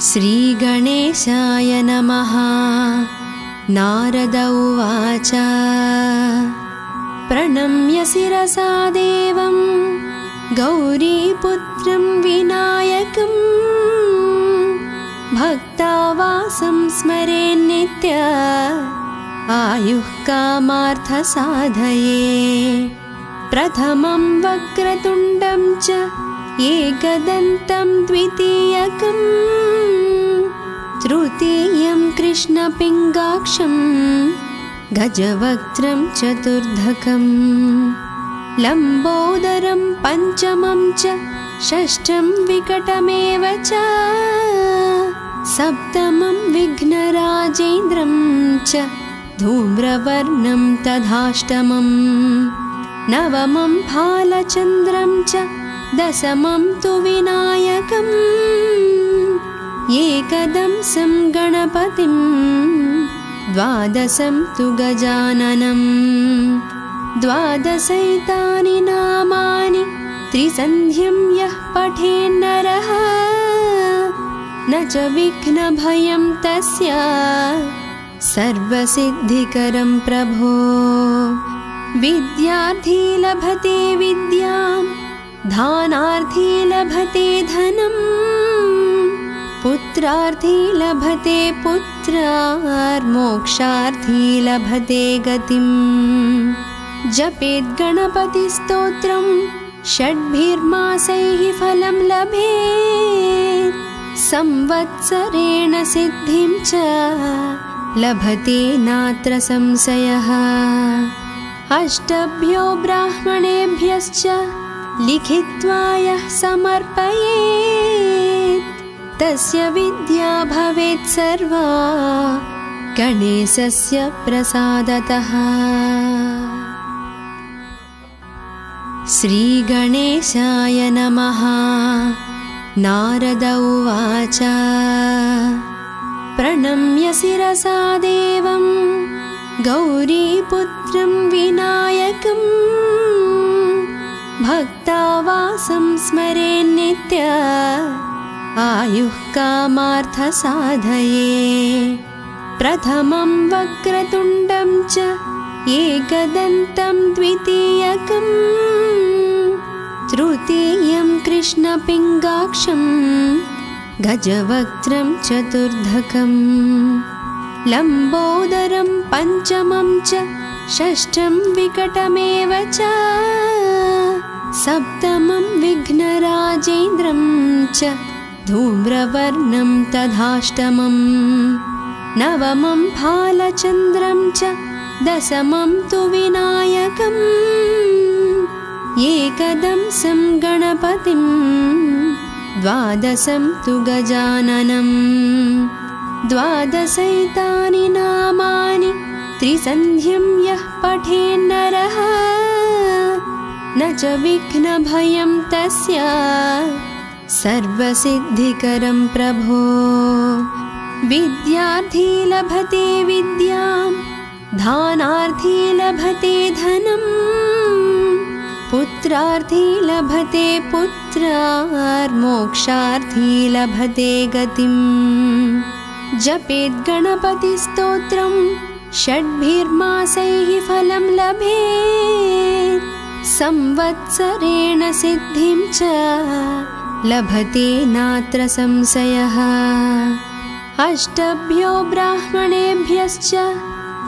श्रीगणेशाय नमः। नारद उवाच प्रणम्य शिरसा देवं गौरीपुत्रं विनायकं भक्तावासं स्मरेन्नित्य आयुः कामार्थसाधये। प्रथमं वक्रतुण्डं च एकदन्तं द्वितीयकं तृतीयं कृष्णपिङ्गाक्षं गजवक्त्रं चतुर्धकं लम्बोदरं पञ्चमं च षष्ठं विकटमेव च सप्तमं विघ्नराजेन्द्रं च धूम्रवर्णं तथाष्टमं नवमं भालचन्द्रं च दशमं तु विनायकम् एकदंसं गणपतिं द्वादशं तु गजाननं द्वादशैतानि नामानि त्रिसन्ध्यं यः पठेन्नरः न च विघ्नभयं तस्य सर्वसिद्धिकरं प्रभो। विद्यार्थी लभते विद्यां धानार्थी लभते धनम् पुत्रार्थी लभते पुत्रार्मोक्षार्थी लभते गतिम्। जपेत् गणपतिस्तोत्रं षड्भिर्मासैः फलं लभेत् संवत्सरेण सिद्धिं च लभते नात्र संशयः। अष्टभ्यो ब्राह्मणेभ्यश्च लिखित्वा यः समर्पयेत् तस्य विद्या भवेत् सर्वा गणेशस्य प्रसादतः। श्रीगणेशाय नमः। नारद उवाच प्रणम्य शिरसा देवं गौरीपुत्रं विनायकं भक्तावासं स्मरेन्नित्य आयुः कामार्थसाधये। प्रथमं वक्रतुण्डं च एकदन्तं द्वितीयकं तृतीयं कृष्णपिङ्गाक्षं गजवक्त्रं चतुर्धकं लम्बोदरं पञ्चमं च षष्ठं विकटमेव च सप्तमं विघ्नराजेन्द्रं च धूम्रवर्णं तथाष्टमं नवमं भालचन्द्रं च दशमं तु विनायकम् एकदंसं गणपतिं द्वादशं तु गजाननं द्वादशैतानि नामानि त्रिसन्ध्यं यः पठेन्नरः न च विघ्नभयं तस्य सर्वसिद्धिकरं प्रभो। विद्यार्थी लभते विद्यां धानार्थी लभते धनम् पुत्रार्थी लभते पुत्रार्मोक्षार्थी लभते गतिम्। जपेत् गणपतिस्तोत्रं षड्भिर्मासैः फलं लभेत् संवत्सरेण सिद्धिं च लभते नात्र संशयः। अष्टभ्यो ब्राह्मणेभ्यश्च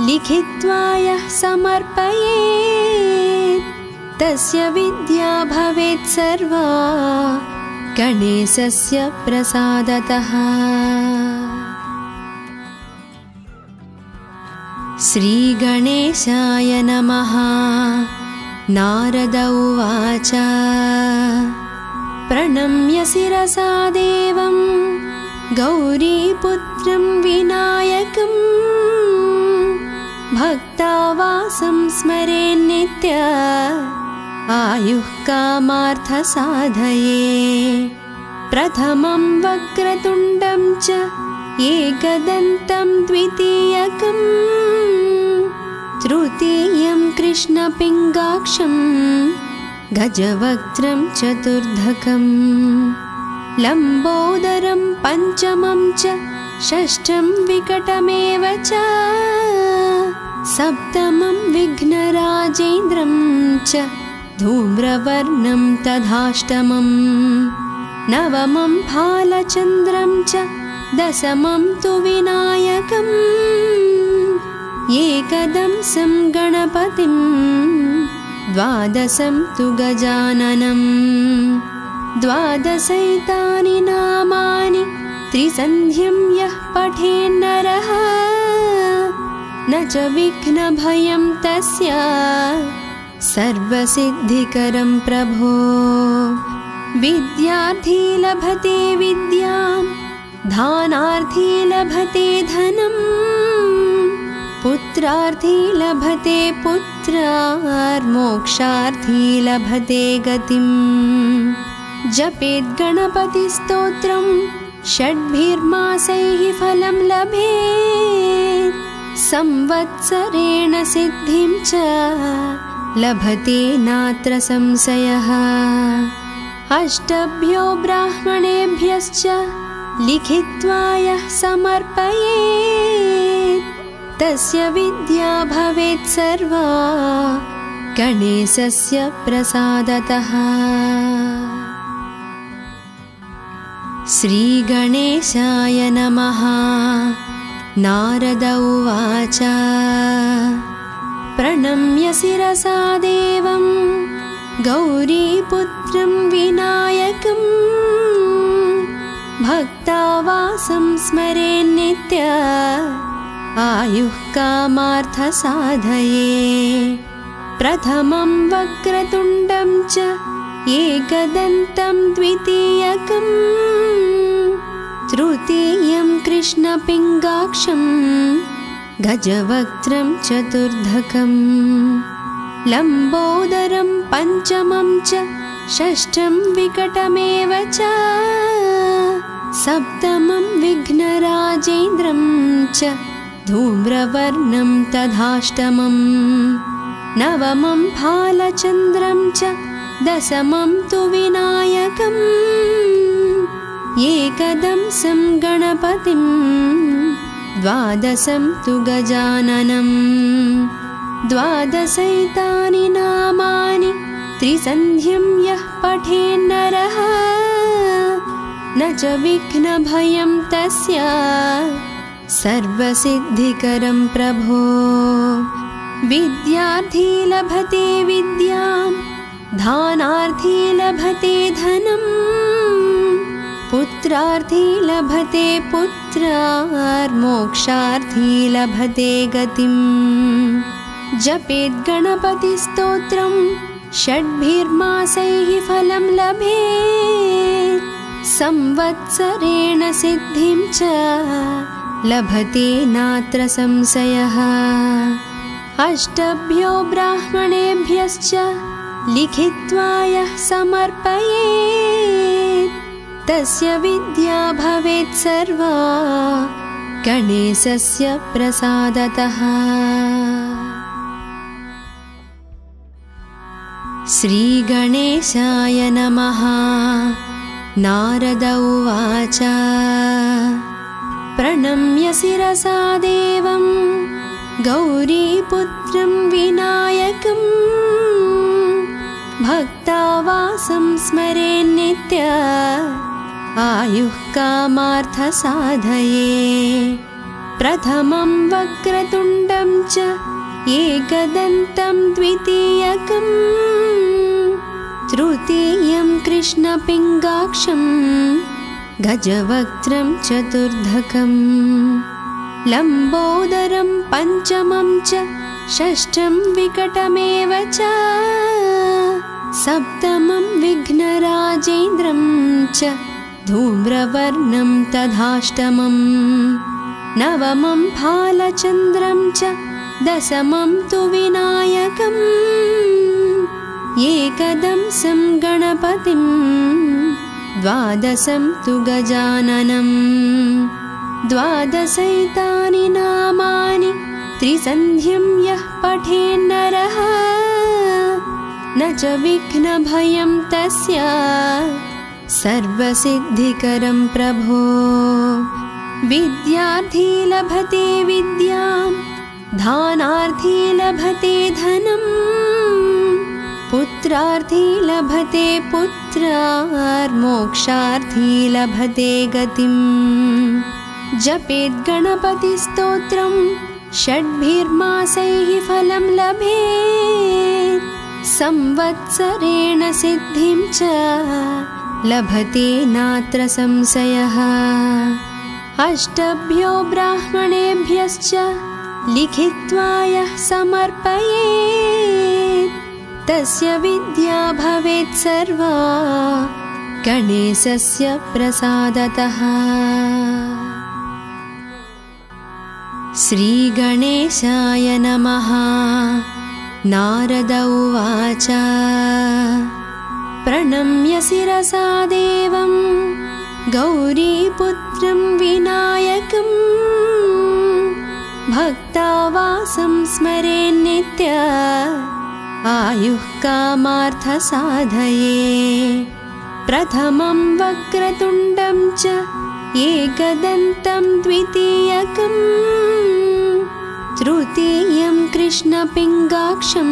लिखित्वा यः समर्पयेत् तस्य विद्या भवेत् सर्वा गणेशस्य प्रसादतः। श्रीगणेशाय नमः। नारद उवाच प्रणम्य शिरसा देवं गौरीपुत्रं विनायकं भक्तावासं स्मरेन्नित्य आयुः कामार्थसाधये। प्रथमं वक्रतुण्डं च एकदन्तं द्वितीयकं तृतीयं कृष्णपिङ्गाक्षं गजवक्त्रं चतुर्धकं लम्बोदरं पञ्चमं च षष्ठं विकटमेव च सप्तमं विघ्नराजेन्द्रं च धूम्रवर्णं तथाष्टमं नवमं भालचन्द्रं च दशमं तु विनायकम् एकदंसं गणपतिं द्वादशं तु गजाननं द्वादशैतानि नामानि त्रिसन्ध्यं यः पठेन्नरः न च विघ्नभयं तस्य सर्वसिद्धिकरं प्रभो विद्यार्थी लभते विद्यां दानार्थी लभते धनम् पुत्रार्थी लभते पुत्रार्मोक्षार्थी लभते गतिम् जपेत् गणपतिस्तोत्रं षड्भिर्मासैः फलं लभेत् संवत्सरेण सिद्धिं च लभते नात्र संशयः अष्टभ्यो ब्राह्मणेभ्यश्च लिखित्वा यः समर्पयेत् तस्य विद्या भवेत् सर्वा गणेशस्य प्रसादतः। श्रीगणेशाय नमः। नारद उवाच प्रणम्य शिरसा देवं गौरीपुत्रं विनायकं भक्तावासं स्मरेन्नित्य आयुः कामार्थसाधये प्रथमं वक्रतुण्डं च एकदन्तं द्वितीयकं तृतीयं कृष्णपिङ्गाक्षं गजवक्त्रं चतुर्धकं लम्बोदरं पञ्चमं च षष्ठं विकटमेव च सप्तमं विघ्नराजेन्द्रं च धूम्रवर्णं तथाष्टमं नवमं भालचन्द्रं च दशमं तु विनायकम् एकदंसं गणपतिं द्वादशं तु गजाननं द्वादशैतानि नामानि त्रिसन्ध्यं यः पठेन्नरः न च विघ्नभयं तस्य सर्वसिद्धिकरं प्रभो विद्यार्थी लभते विद्यां दानार्थी लभते धनम् पुत्रार्थी लभते पुत्रार्मोक्षार्थी लभते गतिम् जपेत् गणपतिस्तोत्रं षड्भिर्मासैः फलं लभेत् संवत्सरेण सिद्धिं च लभते नात्र संशयः अष्टभ्यो ब्राह्मणेभ्यश्च लिखित्वा यः समर्पयेत् तस्य विद्या भवेत् सर्वा गणेशस्य प्रसादतः। श्रीगणेशाय नमः। नारद उवाच प्रणम्य शिरसा देवं गौरीपुत्रं विनायकं भक्तावासं स्मरेन्नित्य आयुः कामार्थसाधये प्रथमं वक्रतुण्डं च एकदन्तं द्वितीयकं तृतीयं कृष्णपिङ्गाक्षं गजवक्त्रं चतुर्धकं लम्बोदरं पञ्चमं च षष्ठं विकटमेव च सप्तमं विघ्नराजेन्द्रं च धूम्रवर्णं तथाष्टमं नवमं भालचन्द्रं च दशमं तु विनायकम् एकदंसं गणपतिं द्वादशं तु गजाननं द्वादशैतानि नामानि त्रिसन्ध्यं यः पठेन्नरः न च विघ्नभयं तस्य सर्वसिद्धिकरं प्रभो। विद्यार्थी लभते विद्यां, दानार्थी लभते धनं, पुत्रार्थी लभते पुत्रार्, मोक्षार्थी लभते गतिम्। जपेत् गणपतिस्तोत्रं षड्भिर्मासैः फलं लभेत्, संवत्सरेण सिद्धिं च लभते नात्र संशयः। अष्टभ्यो ब्राह्मणेभ्यश्च लिखित्वा यः समर्पयेत्, तस्य विद्या भवेत् सर्वा गणेशस्य प्रसादतः। श्रीगणेशाय नमः। नारद उवाच प्रणम्य शिरसा देवं गौरीपुत्रं विनायकं, भक्तावासं स्मरेन्नित्य आयुः कामार्थसाधये। प्रथमं वक्रतुण्डं च एकदन्तं द्वितीयकं, तृतीयं कृष्णपिङ्गाक्षं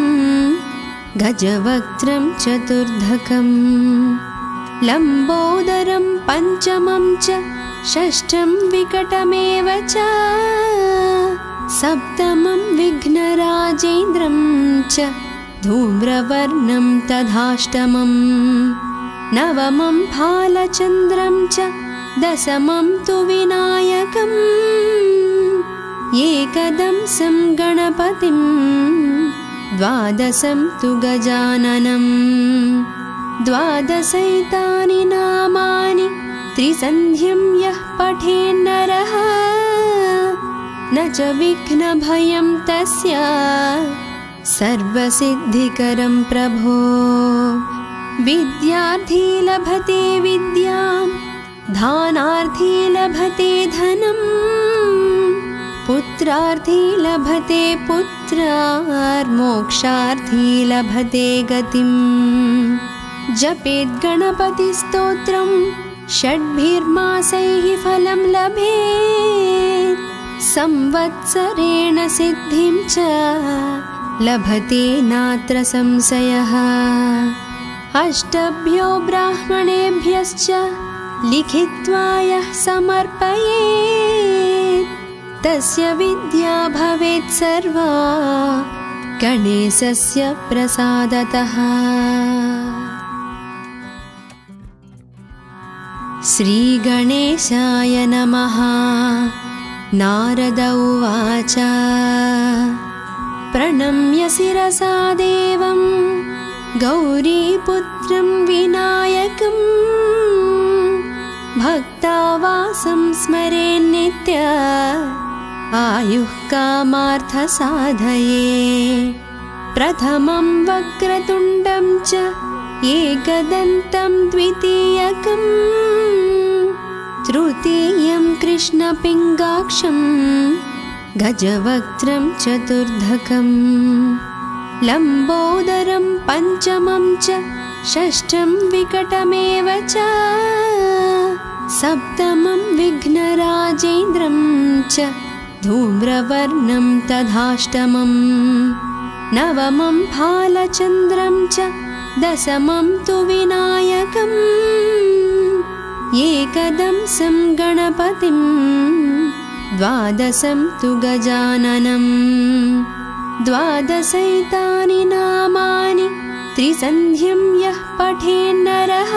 गजवक्त्रं चतुर्धकं, लम्बोदरं पञ्चमं च षष्ठं विकटमेव च, सप्तमं विघ्नराजेन्द्रं च धूम्रवर्णं तथाष्टमं, नवमं भालचन्द्रं च दशमं तु विनायकम्, एकदंसं गणपतिं द्वादशं तु गजाननम्। द्वादशैतानि नामानि त्रिसन्ध्यं यः पठेन्नरः, न च विघ्नभयं तस्य सर्वसिद्धिकरं प्रभो। विद्यार्थी लभते विद्यां, दानार्थी लभते धनं, पुत्रार्थी लभते पुत्रार्, मोक्षार्थी लभते गतिम्। जपेत् गणपतिस्तोत्रं षड्भिर्मासैः फलं लभेत्, संवत्सरेण सिद्धिं च लभते नात्र संशयः। अष्टभ्यो ब्राह्मणेभ्यश्च लिखित्वा यः समर्पयेत्, तस्य विद्या भवेत् सर्वा गणेशस्य प्रसादतः। श्रीगणेशाय नमः। नारद उवाच प्रणम्य शिरसा देवं गौरीपुत्रं विनायकं, भक्तावासं स्मरेन्नित्य आयुः कामार्थसाधये। प्रथमं वक्रतुण्डं च एकदन्तं द्वितीयकं, तृतीयं कृष्णपिङ्गाक्षं गजवक्त्रं चतुर्धकं, लम्बोदरं पञ्चमं च षष्ठं विकटमेव च, सप्तमं विघ्नराजेन्द्रं च धूम्रवर्णं तथाष्टमं, नवमं भालचन्द्रं च दशमं तु विनायकम्, एकदंसं गणपतिं द्वादशं तु गजाननम्। द्वादशैतानि नामानि त्रिसन्ध्यं यः पठेन्नरः,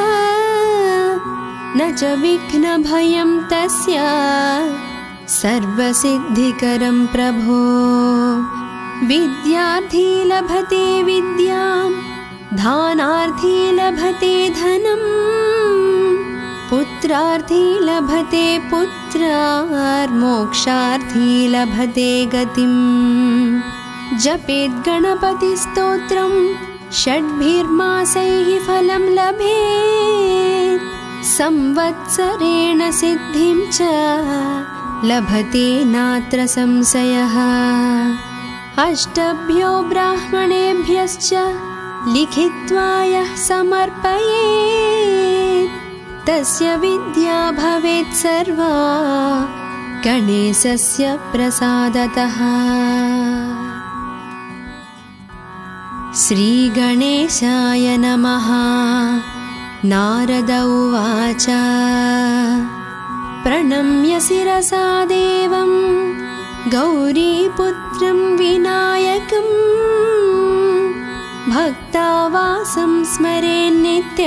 न च विघ्नभयं तस्य सर्वसिद्धिकरं प्रभो। विद्यार्थी लभते विद्यां, दानार्थी लभते धनं, पुत्रार्थी लभते पुत्रार्, मोक्षार्थी लभते गतिम्। जपेत् गणपतिस्तोत्रं षड्भिर्मासैः फलं लभेत्, संवत्सरेण सिद्धिं च लभते नात्र संशयः। अष्टभ्यो ब्राह्मणेभ्यश्च लिखित्वा यः समर्पयेत्, तस्य विद्या भवेत् सर्वा गणेशस्य प्रसादतः। श्रीगणेशाय नमः। नारद उवाच प्रणम्य शिरसा देवं गौरीपुत्रं विनायकं भक्तावासं स्मरेन्नित्य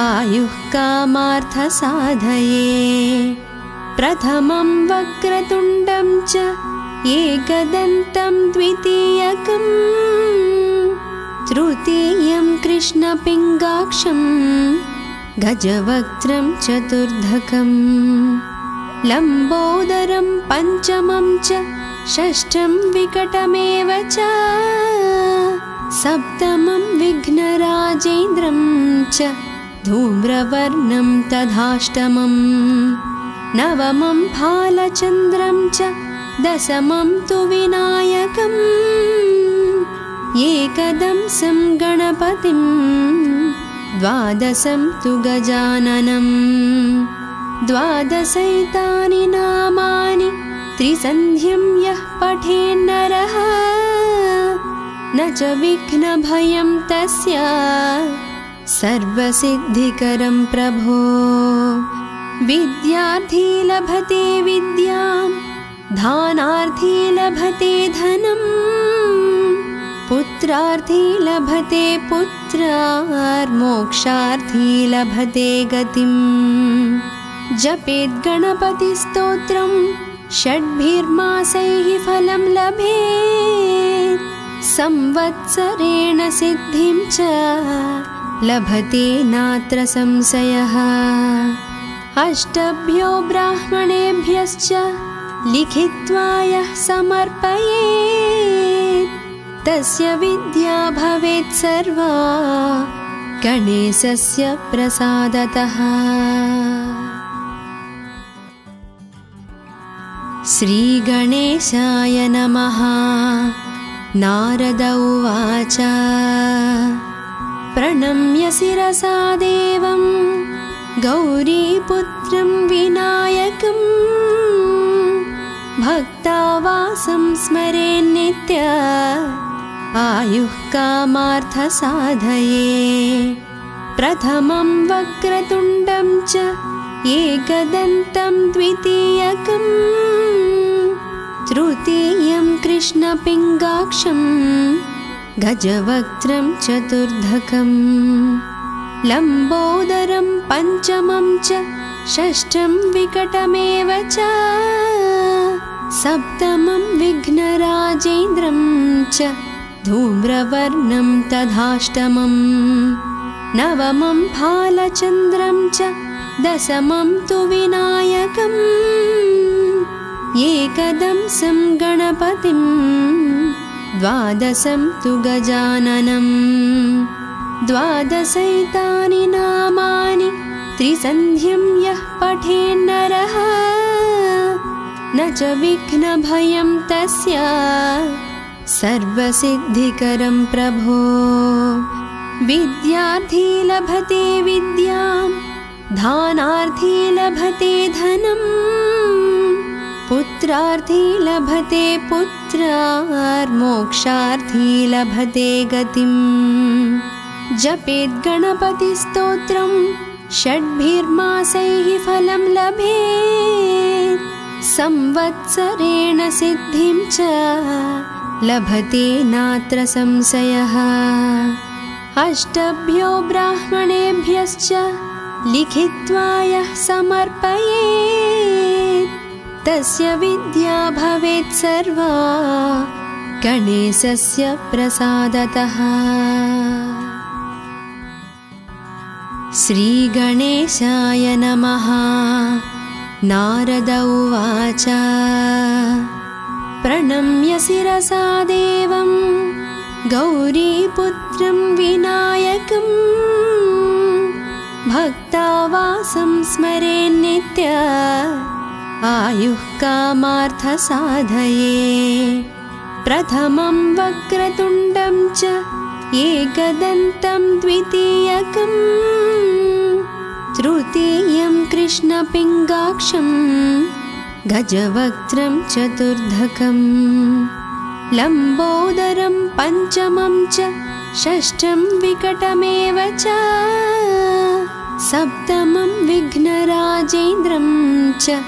आयुः कामार्थसाधये। प्रथमं वक्रतुण्डं च एकदन्तं द्वितीयकं तृतीयं कृष्णपिङ्गाक्षं गजवक्त्रं चतुर्धकं लम्बोदरं पञ्चमं च षष्ठं विकटमेव च सप्तमं विघ्नराजेन्द्रं च धूम्रवर्णं तथाष्टमं नवमं भालचन्द्रं च दशमं तु विनायकम् एकदंसं गणपतिं द्वादशं तु गजाननं द्वादशैतानि नामानि त्रिसन्ध्यं यः पठेन्नरः न च विघ्नभयं तस्य सर्वसिद्धिकरं प्रभो। विद्यार्थी लभते विद्यां दानार्थी लभते धनं पुत्रार्थी लभते पुत्रार्मोक्षार्थी लभते गतिं। जपेत् गणपतिस्तोत्रं षड्भिर्मासैः फलं लभेत् संवत्सरेण सिद्धिं च लभते नात्र संशयः। अष्टभ्यो ब्राह्मणेभ्यश्च लिखित्वा यः समर्पयेत् तस्य विद्या भवेत् सर्वा गणेशस्य प्रसादतः। श्रीगणेशाय नमः। नारद उवाच प्रणम्य शिरसा देवं गौरीपुत्रं विनायकं भक्तावासं स्मरेन्नित्य आयुः कामार्थसाधये। प्रथमं वक्रतुण्डं च एकदन्तं द्वितीयकं तृतीयं कृष्णपिङ्गाक्षं गजवक्त्रं चतुर्धकं लम्बोदरं पञ्चमं च षष्ठं विकटमेव च सप्तमं विघ्नराजेन्द्रं च धूम्रवर्णं तथाष्टमं नवमं भालचन्द्रं च दशमं तु विनायकम् एकदंसं गणपतिं द्वादशं तु गजाननं द्वादशैतानि नामानि त्रिसन्ध्यं यः पठेन्नरः न च विघ्नभयं तस्य सर्वसिद्धिकरं प्रभो। विद्यार्थी लभते विद्यां दानार्थी लभते धनं पुत्रार्थी लभते पुत्रार्मोक्षार्थी लभते गतिं। जपेत् गणपतिस्तोत्रं षड्भिर्मासैः फलं लभेत् संवत्सरेण सिद्धिं च लभते नात्र संशयः। अष्टभ्यो ब्राह्मणेभ्यश्च लिखित्वा यः समर्पयेत् तस्य विद्या भवेत् सर्वा गणेशस्य प्रसादतः। श्रीगणेशाय नमः। नारद उवाच प्रणम्य शिरसा देवं गौरीपुत्रं विनायकं भक्तावासं स्मरेन्नित्य आयुः कामार्थसाधये। प्रथमं वक्रतुण्डं च एकदन्तं द्वितीयकं तृतीयं कृष्णपिङ्गाक्षं गजवक्त्रं चतुर्धकं लम्बोदरं पञ्चमं च षष्ठं विकटमेव च सप्तमं विघ्नराजेन्द्रं च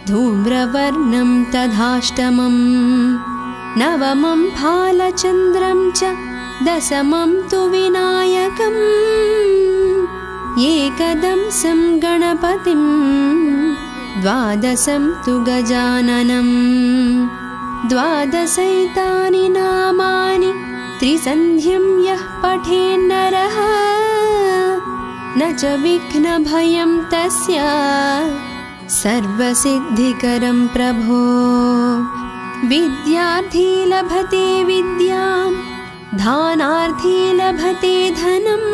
धूम्रवर्णं तथाष्टमं नवमं फालचन्द्रं च दशमं तु विनायकम् एकदंसं गणपतिं द्वादशं तु गजाननं द्वादशैतानि नामानि त्रिसन्ध्यं यः पठेन्नरः न च विघ्नभयं तस्य सर्वसिद्धिकरं प्रभो विद्यार्थी लभते विद्यां दानार्थी लभते धनम्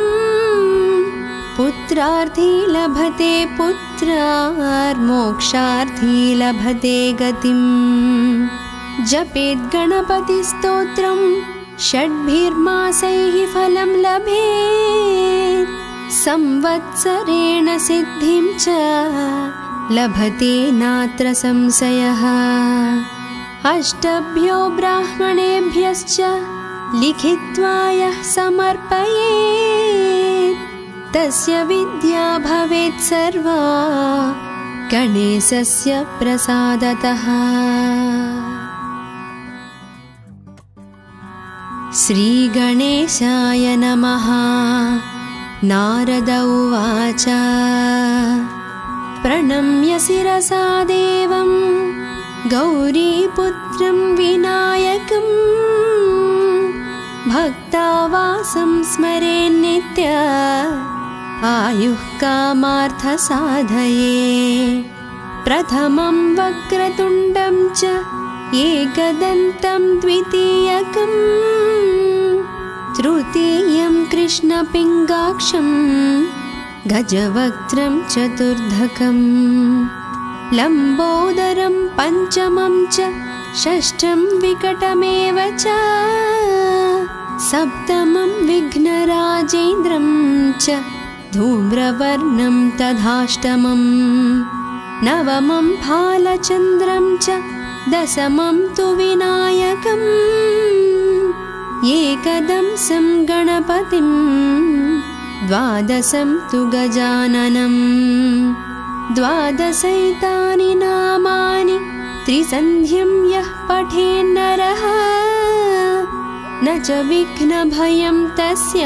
पुत्रार्थी लभते पुत्रार्मोक्षार्थी लभते गतिम् जपेत् गणपतिस्तोत्रं षड्भिर्मासैः फलं लभेत् संवत्सरेण सिद्धिं च लभते नात्र संशयः अष्टभ्यो ब्राह्मणेभ्यश्च लिखित्वा यः समर्पयेत् तस्य विद्या भवेत् सर्वा गणेशस्य प्रसादतः। श्रीगणेशाय नमः। नारद उवाच प्रणम्य शिरसा देवं गौरीपुत्रं विनायकम् भक्तावासं स्मरेन्नित्य आयुः कामार्थसाधये प्रथमं वक्रतुण्डं च एकदन्तं द्वितीयकम् तृतीयं कृष्णपिङ्गाक्षं गजवक्त्रं चतुर्धकं लम्बोदरं पञ्चमं च षष्ठं विकटमेव च सप्तमं विघ्नराजेन्द्रं च धूम्रवर्णं तथाष्टमं नवमं फालचन्द्रं च दशमं तु विनायकम् एकदंसं गणपतिं द्वादशं तु गजाननं द्वादशैतानि नामानि त्रिसन्ध्यं यः पठेन्नरः न च विघ्नभयं तस्य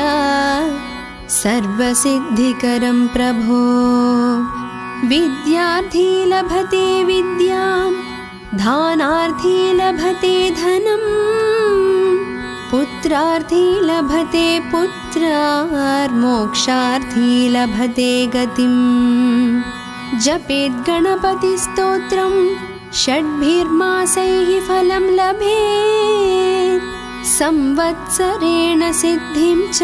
सर्वसिद्धिकरं प्रभो विद्यार्थी लभते विद्यां दानार्थी लभते धनम् पुत्रार्थी लभते पुत्रार्मोक्षार्थी लभते गतिम् जपेत् गणपतिस्तोत्रं षड्भिर्मासैः फलं लभेत् संवत्सरेण सिद्धिं च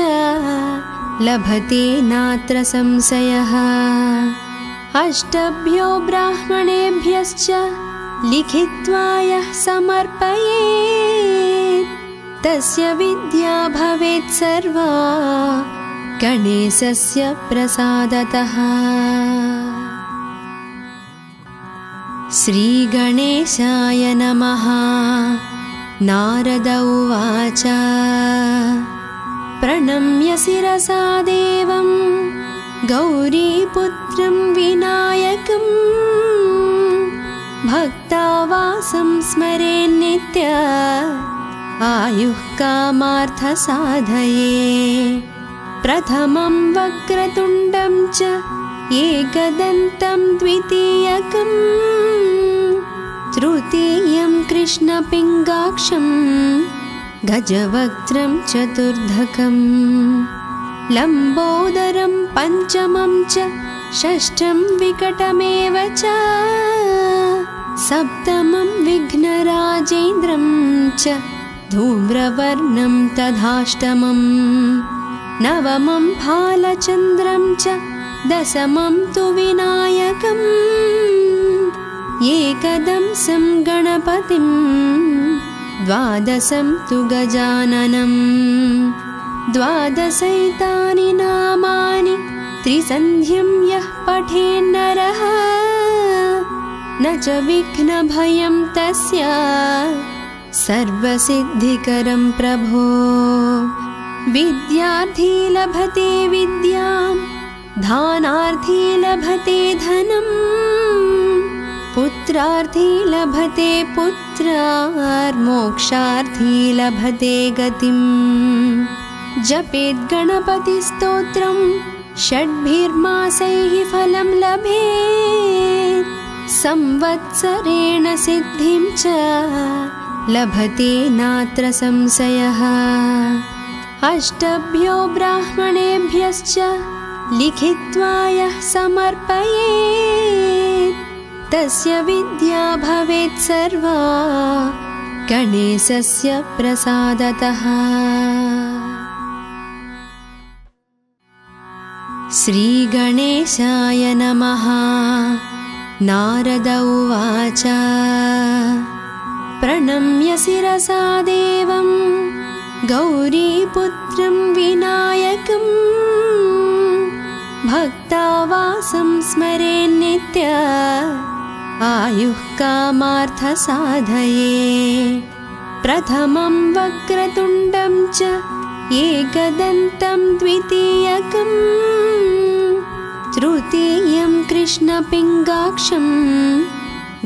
लभते नात्र संशयः अष्टभ्यो ब्राह्मणेभ्यश्च लिखित्वा यः समर्पयेत् तस्य विद्या भवेत् सर्वा गणेशस्य प्रसादतः। श्रीगणेशाय नमः। नारद उवाच प्रणम्य शिरसा देवं गौरीपुत्रं विनायकम् भक्तावासं स्मरेन्नित्य आयुः कामार्थसाधये प्रथमं वक्रतुण्डं च एकदन्तं द्वितीयकम् तृतीयं कृष्णपिङ्गाक्षं गजवक्त्रं चतुर्धकं लम्बोदरं पञ्चमं च षष्ठं विकटमेव च सप्तमं विघ्नराजेन्द्रं च धूम्रवर्णं तथाष्टमं नवमं फालचन्द्रं च दशमं तु विनायकम् एकदंसं गणपतिं द्वादशं तु गजाननं द्वादशैतानि नामानि त्रिसन्ध्यं यः पठेन्नरः न च विघ्नभयं तस्य सर्वसिद्धिकरं प्रभो। विद्यार्थी लभते विद्यां दानार्थी लभते धनं पुत्रार्थी लभते पुत्रार्मोक्षार्थी लभते गतिम्। जपेत् गणपतिस्तोत्रं षड्भिर्मासैः फलं लभेत् संवत्सरेण सिद्धिं च लभते नात्र संशयः। अष्टभ्यो ब्राह्मणेभ्यश्च लिखित्वा यः समर्पयेत् तस्य विद्या भवेत् सर्वा गणेशस्य प्रसादतः। श्रीगणेशाय नमः। नारद उवाच प्रणम्य शिरसा देवं गौरीपुत्रं विनायकं भक्तावासं स्मरेन्नित्य आयुः कामार्थसाधये। प्रथमं वक्रतुण्डं च एकदन्तं द्वितीयकं तृतीयं कृष्णपिङ्गाक्षं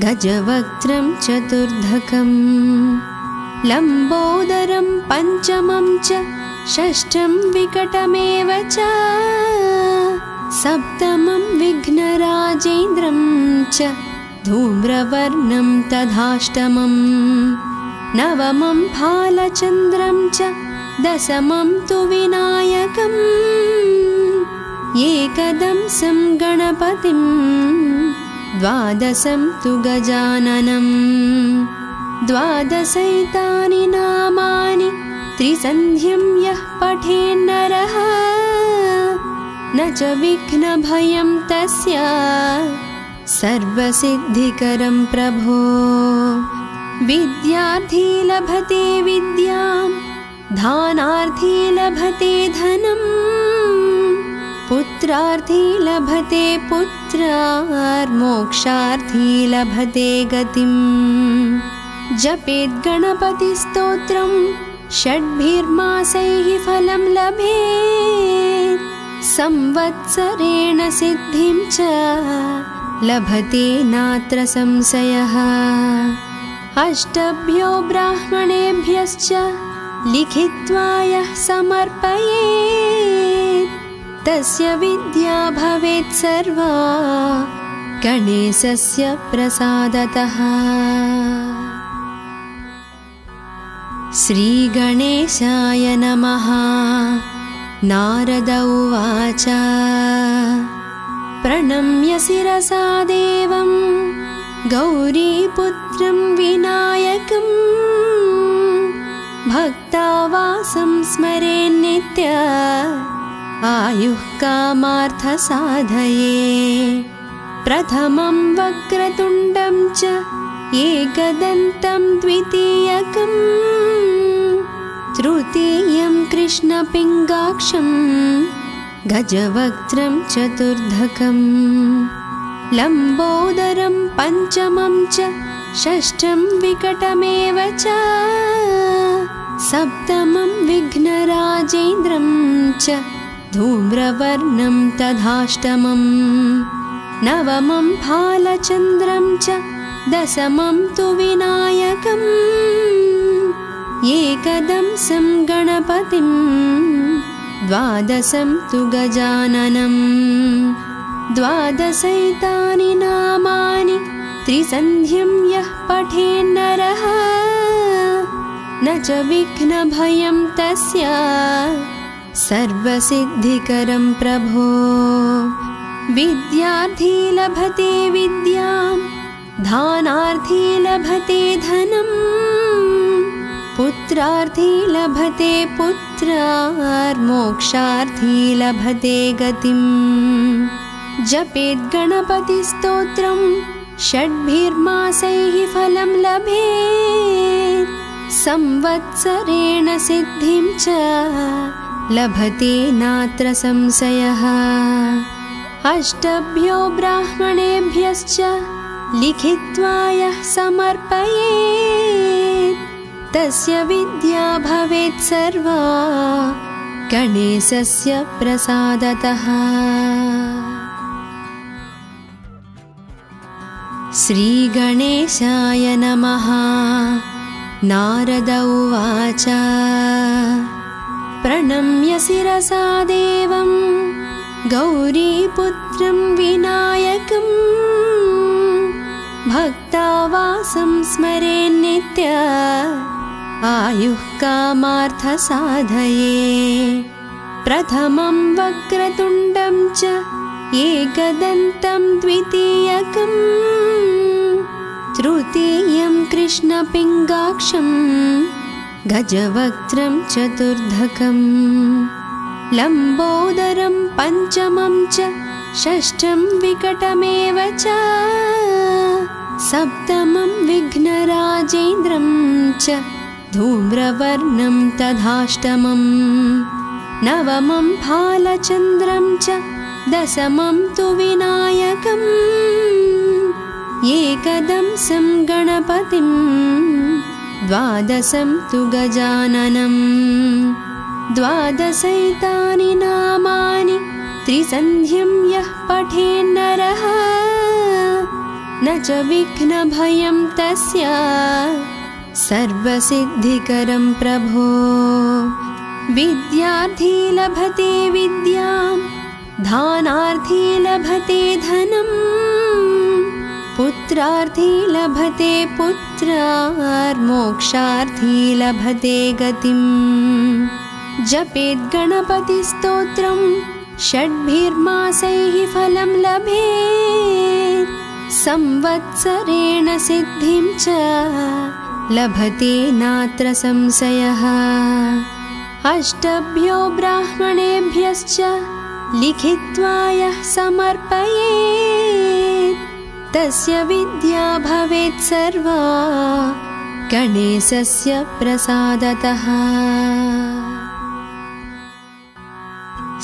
गजवक्त्रं चतुर्धकं लम्बोदरं पञ्चमं च षष्ठं विकटमेव च सप्तमं विघ्नराजेन्द्रं च धूम्रवर्णं तथाष्टमं नवमं भालचन्द्रं च दशमं तु विनायकम् एकदंसं गणपतिं द्वादशं तु गजाननं द्वादशैतानि नामानि त्रिसन्ध्यं यः पठेन्नरः न च विघ्नभयं तस्य सर्वसिद्धिकरं प्रभो। विद्यार्थी लभते विद्यां दानार्थी लभते धनं पुत्रार्थी लभते पुत्रार्मोक्षार्थी लभते गतिम्। जपेत् गणपतिस्तोत्रं षड्भिर्मासैः फलं लभेत् संवत्सरेण सिद्धिं च लभते नात्र संशयः। अष्टभ्यो ब्राह्मणेभ्यश्च लिखित्वा यः समर्पयेत् तस्य विद्या भवेत् सर्वा गणेशस्य प्रसादतः। श्रीगणेशाय नमः। नारद उवाच प्रणम्य शिरसा देवं गौरीपुत्रं विनायकं भक्तावासं स्मरेन्नित्य आयुः कामार्थसाधये। प्रथमं वक्रतुण्डं च एकदन्तं द्वितीयकं तृतीयं कृष्णपिङ्गाक्षं गजवक्त्रं चतुर्धकं लम्बोदरं पञ्चमं च षष्ठं विकटमेव च सप्तमं विघ्नराजेन्द्रं च धूम्रवर्णं तथाष्टमं नवमं भालचन्द्रं च दशमं तु विनायकम् एकदंसं गणपतिं द्वादशं तु गजाननं द्वादशैतानि नामानि त्रिसन्ध्यं यः पठेन्नरः न च विघ्नभयं तस्य सर्वसिद्धिकरं प्रभो। विद्यार्थी लभते विद्यां दानार्थी लभते धनं पुत्रार्थी लभते पुत्रार्मोक्षार्थी लभते गतिम्। जपेत् गणपतिस्तोत्रं षड्भिर्मासैः फलं लभेत् संवत्सरेण सिद्धिं च लभते नात्र संशयः। अष्टभ्यो ब्राह्मणेभ्यश्च लिखित्वा यः समर्पयेत् तस्य विद्या भवेत् सर्वा गणेशस्य प्रसादतः। श्रीगणेशाय नमः। नारद उवाच प्रणम्य शिरसा देवं गौरीपुत्रं विनायकं भक्तावासं स्मरेन्नित्य आयुः कामार्थसाधये। प्रथमं वक्रतुण्डं च एकदन्तं द्वितीयकं तृतीयं कृष्णपिङ्गाक्षं गजवक्त्रं चतुर्धकं लम्बोदरं पञ्चमं च षष्ठं विकटमेव च सप्तमं विघ्नराजेन्द्रं च धूम्रवर्णं तथाष्टमं नवमं भालचन्द्रं च दशमं तु विनायकम् एकदंसं गणपतिं द्वादशं तु गजाननं द्वादशैतानि नामानि त्रिसन्ध्यं यः पठेन्नरः न च विघ्नभयं तस्य सर्वसिद्धिकरं प्रभो। विद्यार्थी लभते विद्यां दानार्थी लभते धनं पुत्रार्थी लभते पुत्रार्मोक्षार्थी लभते गतिं। जपेत् गणपतिस्तोत्रं षड्भिर्मासैः फलं लभेत् संवत्सरेण सिद्धिं च लभते नात्र संशयः। अष्टभ्यो ब्राह्मणेभ्यश्च लिखित्वा यः समर्पयेत् तस्य विद्या भवेत् सर्वा गणेशस्य प्रसादतः।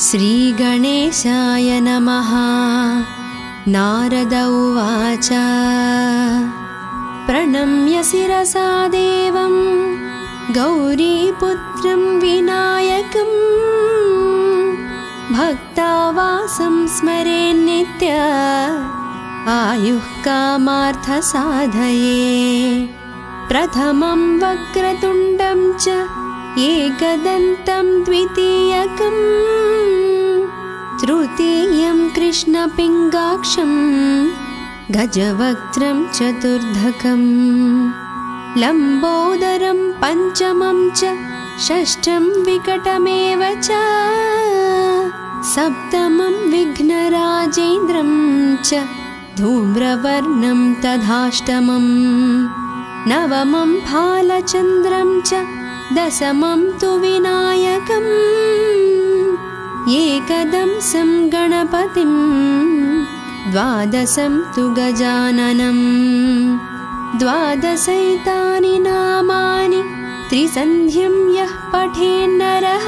श्रीगणेशाय नमः। नारद उवाच प्रणम्य शिरसा देवं गौरीपुत्रं विनायकं भक्तावासं स्मरेन्नित्य आयुः कामार्थसाधये। प्रथमं वक्रतुण्डं च एकदन्तं द्वितीयकं तृतीयं कृष्णपिङ्गाक्षं गजवक्त्रं चतुर्धकं लम्बोदरं पञ्चमं च षष्ठं विकटमेव च सप्तमं विघ्नराजेन्द्रं च धूम्रवर्णं तथाष्टमं नवमं भालचन्द्रं च दशमं तु विनायकम् एकदंसं गणपतिं द्वादशं तु गजाननं द्वादशैतानि नामानि त्रिसन्ध्यं यः पठेन्नरः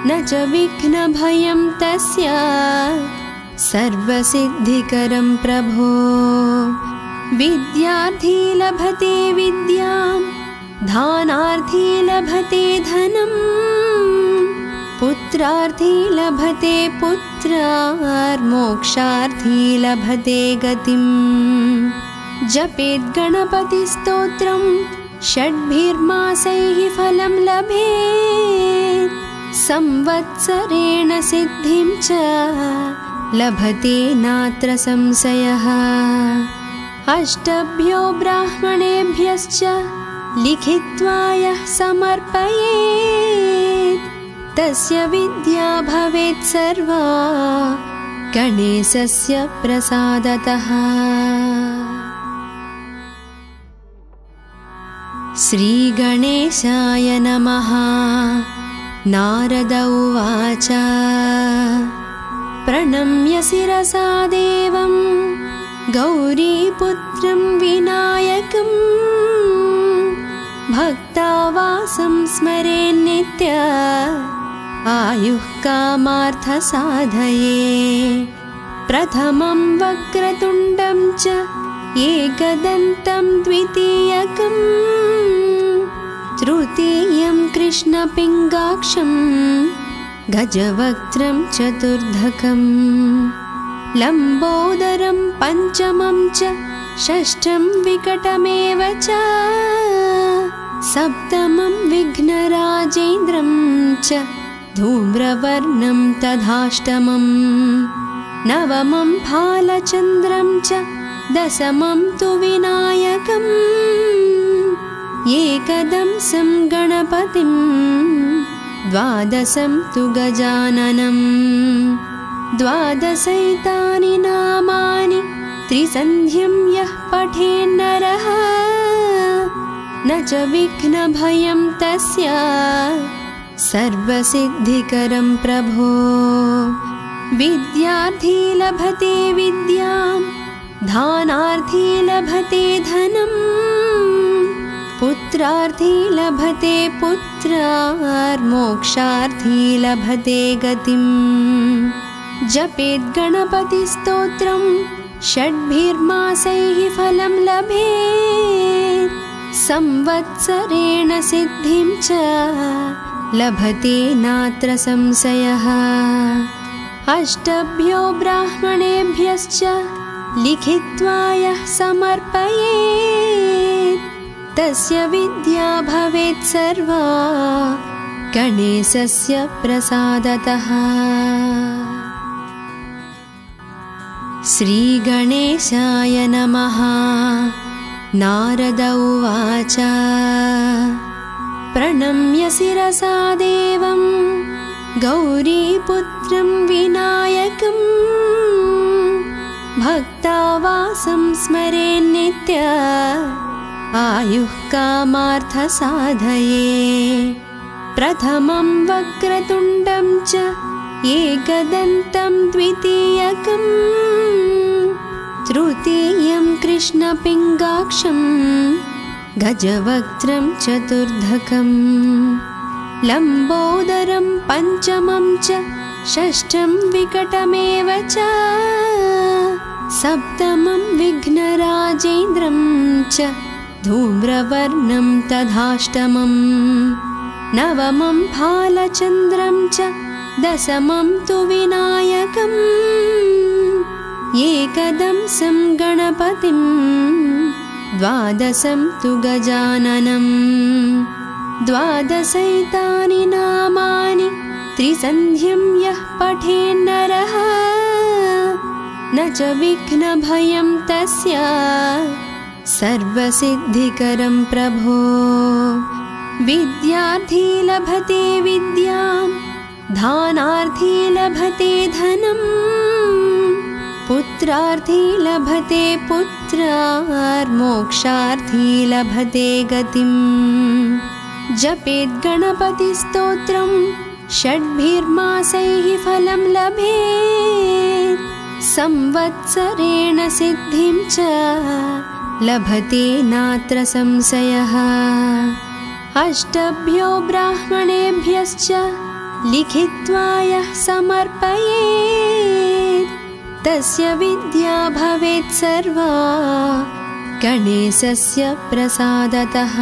न च विघ्नभयं तस्य सर्वसिद्धिकरं प्रभो। विद्यार्थी लभते विद्यां दानार्थी लभते धनं पुत्रार्थी लभते पुत्रार्मोक्षार्थी लभते गतिं। जपेत् गणपतिस्तोत्रं षड्भिर्मासैः फलं लभेत् संवत्सरेण सिद्धिं च लभते नात्र संशयः। अष्टभ्यो ब्राह्मणेभ्यश्च लिखित्वा यः समर्पयेत् तस्य विद्या भवेत् सर्वा गणेशस्य प्रसादतः। श्रीगणेशाय नमः। नारद उवाच प्रणम्य शिरसा देवं गौरीपुत्रं विनायकं भक्तावासं स्मरेन्नित्य आयुः कामार्थसाधये प्रथमं वक्रतुण्डं च एकदन्तं द्वितीयकं तृतीयं कृष्णपिङ्गाक्षं गजवक्त्रं चतुर्धकं लम्बोदरं पञ्चमं च षष्ठं विकटमेव च सप्तमं विघ्नराजेन्द्रं च धूम्रवर्णं तथाष्टमं नवमं फालचन्द्रं च दशमं तु विनायकम् एकदंसं गणपतिं द्वादशं तु गजाननं द्वादशैतानि नामानि त्रिसन्ध्यं यः पठेन्नरः न च विघ्नभयं तस्य सर्वसिद्धिकरं प्रभो विद्यार्थी लभते विद्यां धानार्थी लभते धनं पुत्रार्थी लभते पुत्रार्मोक्षार्थी लभते गतिं जपेत् गणपतिस्तोत्रं षड्भिर्मासैः फलं लभेत् संवत्सरेण सिद्धिं च लभते नात्र संशयः अष्टभ्यो ब्राह्मणेभ्यश्च लिखित्वा यः समर्पयेत् तस्य विद्या भवेत् सर्वा गणेशस्य प्रसादतः। श्रीगणेशाय नमः। नारद उवाच प्रणम्य शिरसा देवं गौरीपुत्रं विनायकं भक्तावासं स्मरेन्नित्य आयुः कामार्थसाधये प्रथमं वक्रतुण्डं च एकदन्तं द्वितीयकं तृतीयं कृष्णपिङ्गाक्षं गजवक्त्रं चतुर्धकं लम्बोदरं पञ्चमं च षष्ठं विकटमेव च सप्तमं विघ्नराजेन्द्रं च धूम्रवर्णं तथाष्टमं नवमं फालचन्द्रं च दशमं तु विनायकम् एकदंसं गणपतिं द्वादशं तु गजाननं द्वादशैतानि नामानि त्रिसन्ध्यं यः पठेन्नरः न च विघ्नभयं तस्य सर्वसिद्धिकरं प्रभो विद्यार्थी लभते विद्यां धानार्थी लभते धनं पुत्रार्थी लभते पुत्रार्मोक्षार्थी लभते गतिं जपेत् गणपतिस्तोत्रं षड्भिर्मासैः फलं लभेत् संवत्सरेण सिद्धिं च लभते नात्र संशयः अष्टभ्यो ब्राह्मणेभ्यश्च लिखित्वा यः समर्पयेत् तस्य विद्या भवेत् सर्वा गणेशस्य प्रसादतः।